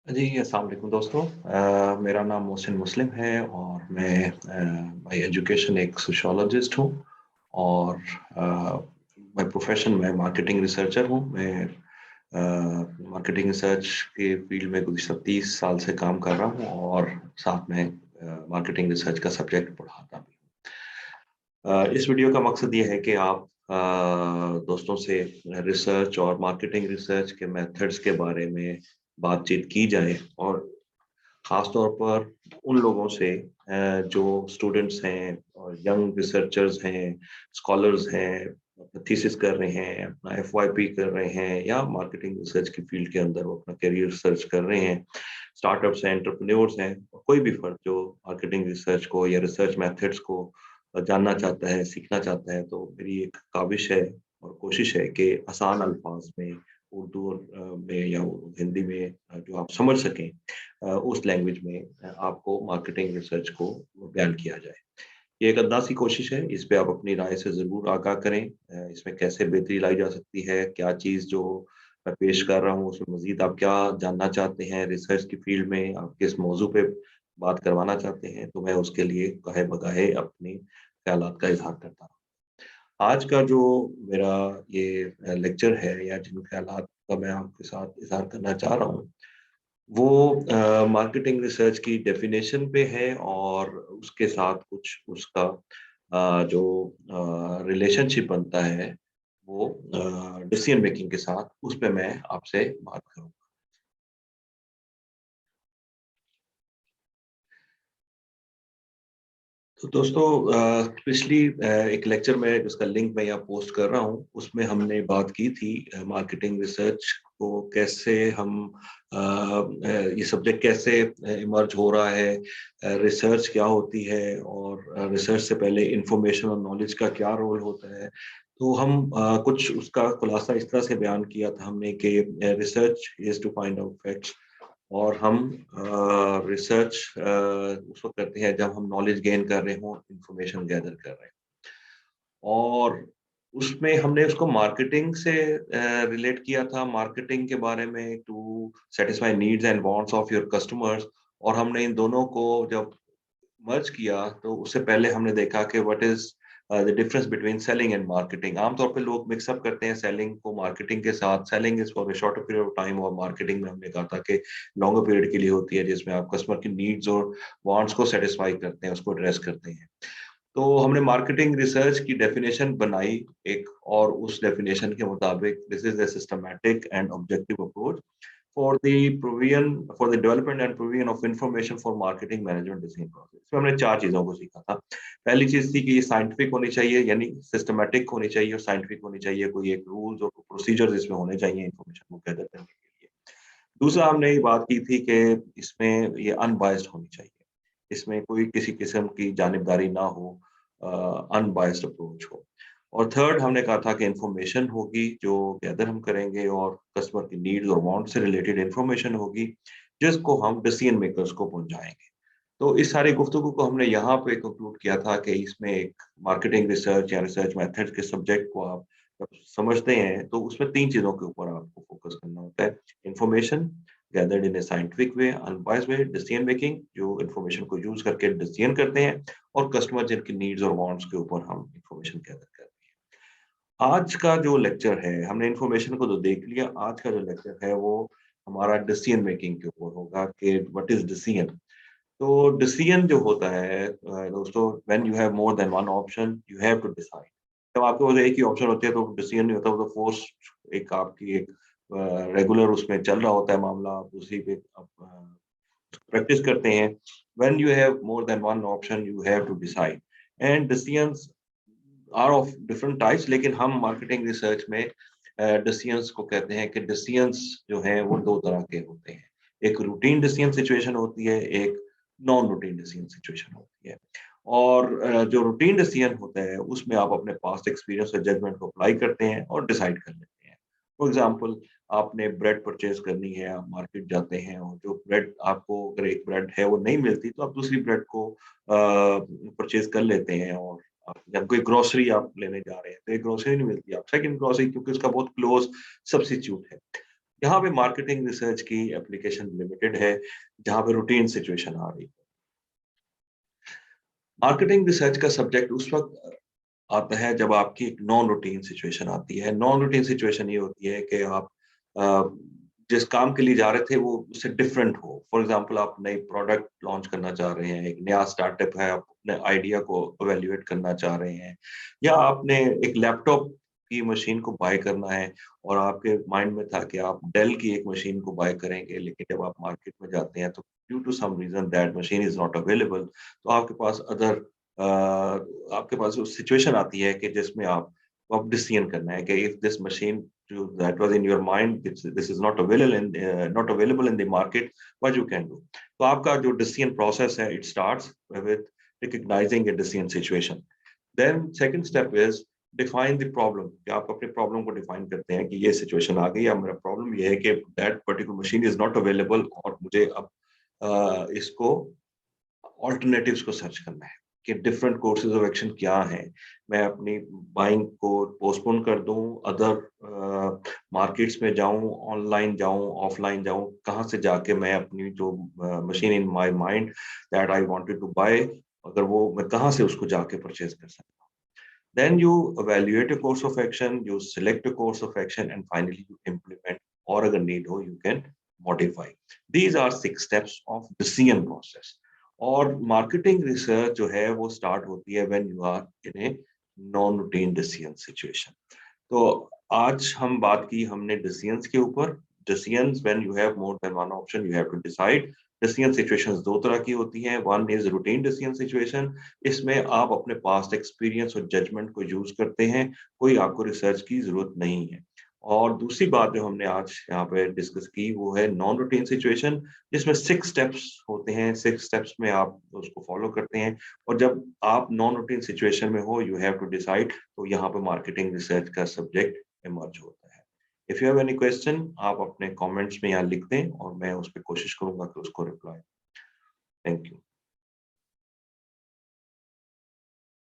जी, अस्सलाम वालेकुम दोस्तों। मेरा नाम मोहसिन मुस्लिम है और मैं बाय एजुकेशन एक सोशियोलॉजिस्ट हूँ और बाय प्रोफेशन मैं मार्केटिंग रिसर्चर हूँ। मैं मार्केटिंग रिसर्च के फील्ड में गुज़िश्ता 30 साल से काम कर रहा हूँ और साथ में मार्केटिंग रिसर्च का सब्जेक्ट पढ़ाता भी हूँ। इस वीडियो का मकसद ये है कि आप दोस्तों से रिसर्च और मार्केटिंग रिसर्च के मेथड्स के बारे में बातचीत की जाए और ख़ास तौर पर उन लोगों से जो स्टूडेंट्स हैं और यंग रिसर्चर्स हैं, स्कॉलर्स हैं, अपना थीसिस कर रहे हैं, अपना एफवाईपी कर रहे हैं या मार्केटिंग रिसर्च की फील्ड के अंदर वो अपना करियर सर्च कर रहे हैं। स्टार्टअप्स हैं, एंटरप्रेन्योर्स हैं, कोई भी फ़र्द जो मार्केटिंग रिसर्च को या रिसर्च मेथड्स को जानना चाहता है, सीखना चाहता है, तो मेरी एक काविश है और कोशिश है कि आसान अल्फाज में उर्दू में या हिंदी में जो आप समझ सकें उस लैंग्वेज में आपको मार्केटिंग रिसर्च को बयान किया जाए। ये एक अंदाज़ की कोशिश है, इस पे आप अपनी राय से ज़रूर आगाह करें। इसमें कैसे बेहतरी लाई जा सकती है, क्या चीज़ जो मैं पेश कर रहा हूँ, उसमें मज़ीद आप क्या जानना चाहते हैं रिसर्च की फ़ील्ड में, आप किस मौज़ू पे बात करवाना चाहते हैं, तो मैं उसके लिए गाहे-बगाहे अपने ख़्यालात का इज़हार करता हूँ। आज का जो मेरा ये लेक्चर है या जिन ख़्यालात का मैं आपके साथ इज़हार करना चाह रहा हूँ, वो मार्केटिंग रिसर्च की डेफिनेशन पे है और उसके साथ कुछ उसका जो रिलेशनशिप बनता है वो डिसीजन मेकिंग के साथ उस पे मैं आपसे बात करूँगा। तो दोस्तों पिछली एक लेक्चर में जिसका लिंक मैं यहाँ पोस्ट कर रहा हूँ, उसमें हमने बात की थी मार्केटिंग रिसर्च को कैसे हम ये सब्जेक्ट कैसे इमर्ज हो रहा है, रिसर्च क्या होती है और रिसर्च से पहले इंफॉर्मेशन और नॉलेज का क्या रोल होता है। तो हम कुछ उसका खुलासा इस तरह से बयान किया था हमने कि research is to find out facts और हम रिसर्च उस वक़्त करते हैं जब हम नॉलेज गेन कर रहे हों, इन्फॉर्मेशन गैदर कर रहे हों। और उसमें हमने उसको मार्केटिंग से रिलेट किया था, मार्केटिंग के बारे में to satisfy needs and wants of your customers और हमने इन दोनों को जब मर्ज किया तो उससे पहले हमने देखा कि what is the difference between selling and marketing. आमतौर पे लोग मिक्स अप करते हैं सेलिंग को मार्केटिंग के साथ। Selling is for a shorter period of time और मार्केटिंग में हमने कहा था कि लॉन्गर पीरियड के लिए होती है जिसमें आप कस्टमर की नीड्स और वांट्स को सैटिस्फाई करते हैं, उसको एड्रेस करते हैं। तो हमने मार्केटिंग रिसर्च की डेफिनेशन बनाई एक और उस डेफिनेशन के मुताबिक this is a systematic and objective approach for the provision for the development and provision of information for marketing management decision process. इसमें हमने 4 चीज़ों को सीखा था। पहली चीज़ थी कि ये साइंटिफिक होनी चाहिए यानी सिस्टमैटिक होनी चाहिए और साइंटिफिक होनी चाहिए, कोई एक रूल्स और प्रोसीजर्स इसमें होने चाहिए इंफॉर्मेशन को गैदर करने के लिए। दूसरा हमने ये बात की थी कि इसमें ये अनबायस्ड होनी चाहिए। इसमें कोई किसी किस्म की जानिबदारी ना हो, अनबायस्ड अप्रोच हो। और थर्ड हमने कहा था कि इन्फॉर्मेशन होगी जो गैदर हम करेंगे और कस्टमर की नीड्स और वांट से रिलेटेड इन्फॉर्मेशन होगी, जिसको हम डिसीजन मेकर्स को पहुँचाएँगे। तो इस सारी गुफ्तगू को हमने यहाँ पे कंक्लूड किया था कि इसमें एक मार्केटिंग रिसर्च या रिसर्च मेथड्स के सब्जेक्ट को आप जब समझते हैं, तो उसमें 3 चीज़ों के ऊपर आपको फोकस करना होता है। Information gathered in a scientific way, unbiased way, decision making जो इन्फॉर्मेशन को यूज़ करके डिसीजन करते हैं और कस्टमर जिनकी नीड्स और वांट्स के ऊपर हम इन्फॉर्मेशन गैदर करते हैं। आज का जो लेक्चर है, हमने इन्फॉर्मेशन को तो देख लिया, आज का जो लेक्चर है वो हमारा डिसीजन मेकिंग के ऊपर होगा कि व्हाट इज़ डिसीजन। तो डिसीजन जो होता है दोस्तों when you have more than one option you have to decide. जब आपके पास एक ही ऑप्शन होती है तो डिसीजन नहीं होता, वो तो फोर्स एक आपकी एक रेगुलर उसमें चल रहा होता है मामला, आप उसी पे आप प्रैक्टिस करते हैं। When you have more than one option you have to decide and decisions are of different types, लेकिन हम मार्केटिंग रिसर्च में डिसीजंस को कहते हैं कि डिसीजंस जो हैं वो 2 तरह के होते हैं। एक रूटीन डिसीजन सिचुएशन होती है, एक नॉन रूटीन डिसीजन सिचुएशन होती है। और जो रूटीन डिसीजन होता है उसमें आप अपने पास्ट एक्सपीरियंस और जजमेंट को अप्लाई करते हैं और डिसाइड कर लेते हैं। फॉर एग्जांपल आपने ब्रेड परचेज़ करनी है, आप मार्केट जाते हैं और जो ब्रेड आपको अगर एक ब्रेड है वो नहीं मिलती तो आप दूसरी ब्रेड को परचेज़ कर लेते हैं और आप जब कोई ग्रोसरी आप लेने जा रहे हैं, तो एक ग्रोसरी नहीं मिलती, आप सेकंड ग्रोसरी क्योंकि उसका बहुत क्लोज़ सब्स्टिट्यूट है। यहाँ पे मार्केटिंग रिसर्च की एप्लीकेशन लिमिटेड है, जहाँ पे रूटीन सिचुएशन आ रही है। मार्केटिंग रिसर्च का सब्जेक्ट उस वक्त आता है जब आपकी एक नॉन रूटीन सिचुएशन आती है। नॉन रूटीन सिचुएशन ये होती है कि आप अ, जिस काम के लिए जा रहे थे वो उससे डिफरेंट हो। फॉर एग्जांपल आप नई प्रोडक्ट लॉन्च करना चाह रहे हैं, एक नया स्टार्टअप है, आप अपने आइडिया को इवैल्यूएट करना चाह रहे हैं, या आपने एक लैपटॉप की मशीन को बाय करना है और आपके माइंड में था कि आप डेल की एक मशीन को बाय करेंगे, लेकिन जब आप मार्केट में जाते हैं तो due to some reason that machine is not available, तो आपके पास आपके पास वो सिचुएशन आती है कि जिसमें आपको अब डिसीजन करना है कि if this machine that was in your mind this is not available in the market, what you can do. तो आपका जो डिसीजन प्रोसेस है it starts with recognising a decision situation. Then second step is define the problem, कि आप अपने problem को define करते हैं कि ये सिचुएशन आ गई, अब मेरा प्रॉब्लम ये है कि that particular machine is not available और मुझे अब इसको ऑल्टरनेटिव्स को सर्च करना है कि डिफरेंट कोर्सेज ऑफ एक्शन क्या हैं। मैं अपनी बाइंग को पोस्टपोन कर दूं, अदर मार्केट्स में जाऊं, ऑनलाइन जाऊं, ऑफलाइन जाऊं, कहाँ से जाके मैं अपनी जो machine in my mind that I wanted to buy, अगर वो मैं कहाँ से उसको जाके परचेज कर सकता हूँ। Then you evaluate a course of action, you select a course of action, and finally you implement, or अगर need हो you can modify. These are 6 steps of decision process. और marketing research जो है वो start होती है when you are in a non-routine decision situation. तो आज हम बात की हमने decisions के ऊपर। Decisions when you have more than one option, you have to decide. Decision situations दो तरह की होती हैं। One is routine decision situation. इसमें आप अपने पास्ट एक्सपीरियंस और जजमेंट को यूज करते हैं, कोई आपको रिसर्च की जरूरत नहीं है। और दूसरी बात जो हमने आज यहाँ पे डिस्कस की वो है नॉन रूटीन सिचुएशन, जिसमें 6 स्टेप्स होते हैं। 6 स्टेप्स में आप उसको फॉलो करते हैं, और जब आप नॉन रूटीन सिचुएशन में हो यू हैव टू डिसाइड, तो यहाँ पे मार्केटिंग रिसर्च का सब्जेक्ट इमर्ज होता है। If you have any question आप अपने कमेंट्स में यहाँ लिख दें और मैं उस पर कोशिश करूंगा कि उसको रिप्लाई। Thank you.